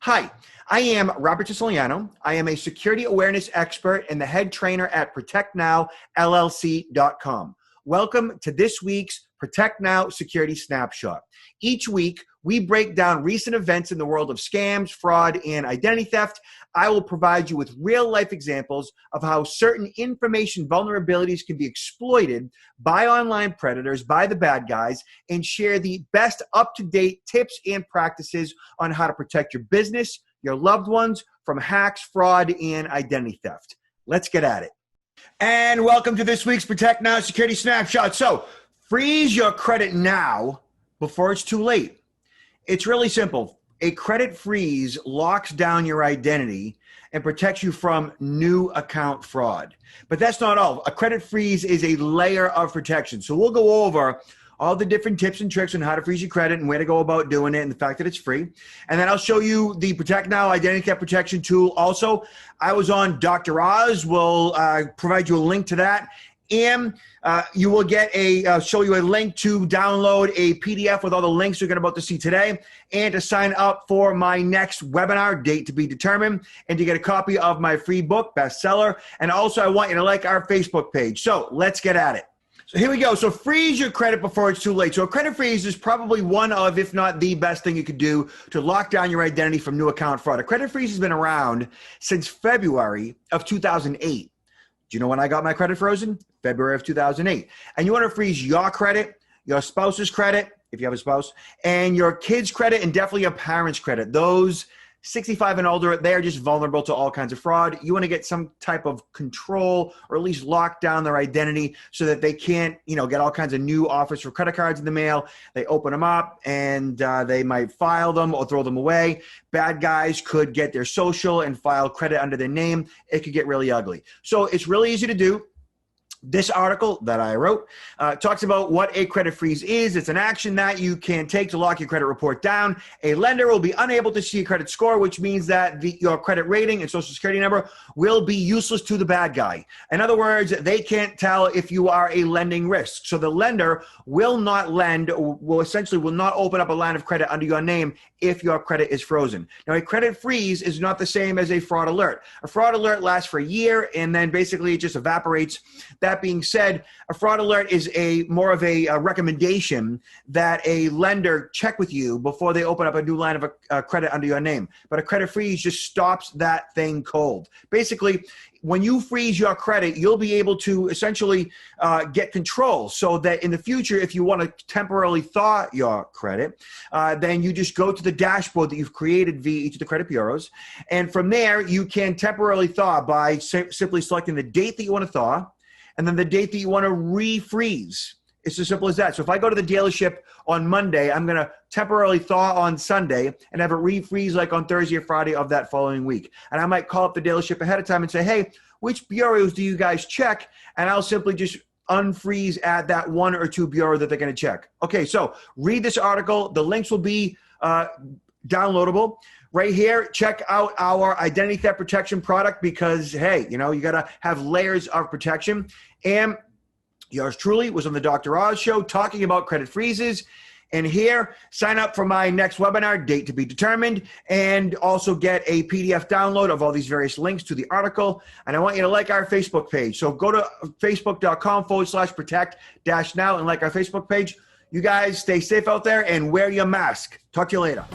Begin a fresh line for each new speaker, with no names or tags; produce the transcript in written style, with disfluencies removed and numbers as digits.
Hi, I am Robert Siciliano. I am a security awareness expert and the head trainer at ProtectNowLLC.com. Welcome to this week's Protect Now Security Snapshot. Each week, we break down recent events in the world of scams, fraud, and identity theft. I will provide you with real-life examples of how certain information vulnerabilities can be exploited by online predators, by the bad guys, and share the best up-to-date tips and practices on how to protect your business, your loved ones from hacks, fraud, and identity theft. Let's get at it. And welcome to this week's Protect Now Security Snapshot. So, freeze your credit now before it's too late. It's really simple. A credit freeze locks down your identity and protects you from new account fraud. But that's not all. A credit freeze is a layer of protection. So we'll go over all the different tips and tricks on how to freeze your credit and where to go about doing it and the fact that it's free. And then I'll show you the Protect Now Identity Theft Protection tool. Also, I was on Dr. Oz. We'll provide you a link to that. And you will get show you a link to download a PDF with all the links you're about to see today, and to sign up for my next webinar, date to be determined, and to get a copy of my free book, bestseller. And also, I want you to like our Facebook page. So let's get at it. So here we go. So freeze your credit before it's too late. So a credit freeze is probably one of, if not the best thing you could do to lock down your identity from new account fraud. A credit freeze has been around since February of 2008. Do you know when I got my credit frozen? February of 2008. And you want to freeze your credit, your spouse's credit, if you have a spouse, and your kids' credit, and definitely your parents' credit. Those 65 and older, they're just vulnerable to all kinds of fraud. You want to get some type of control, or at least lock down their identity so that they can't, get all kinds of new offers for credit cards in the mail. They open them up and they might file them or throw them away. Bad guys could get their social and file credit under their name. It could get really ugly. So it's really easy to do. This article that I wrote talks about what a credit freeze is. It's an action that you can take to lock your credit report down. A lender will be unable to see your credit score, which means that your credit rating and social security number will be useless to the bad guy. In other words, they can't tell if you are a lending risk. So the lender will not lend, will not open up a line of credit under your name if your credit is frozen. Now, a credit freeze is not the same as a fraud alert. A fraud alert lasts for a year, and then basically it just evaporates. That being said, a fraud alert is more of a recommendation that a lender check with you before they open up a new line of credit under your name. But a credit freeze just stops that thing cold. Basically, when you freeze your credit, you'll be able to essentially get control, so that in the future, if you want to temporarily thaw your credit, then you just go to the dashboard that you've created via each of the credit bureaus. And from there, you can temporarily thaw by simply selecting the date that you want to thaw, and then the date that you want to refreeze. It's as simple as that. So if I go to the dealership on Monday, I'm going to temporarily thaw on Sunday and have it refreeze like on Thursday or Friday of that following week. And I might call up the dealership ahead of time and say, hey, which bureaus do you guys check? And I'll simply just unfreeze at that one or two bureau that they're going to check. Okay, so read this article. The links will be downloadable. Right here, check out our identity theft protection product because, hey, you got to have layers of protection. And yours truly was on the Dr. Oz show talking about credit freezes. And here, sign up for my next webinar, date to be determined, and also get a PDF download of all these various links to the article. And I want you to like our Facebook page. So go to facebook.com/protect-now and like our Facebook page. You guys stay safe out there and wear your mask. Talk to you later.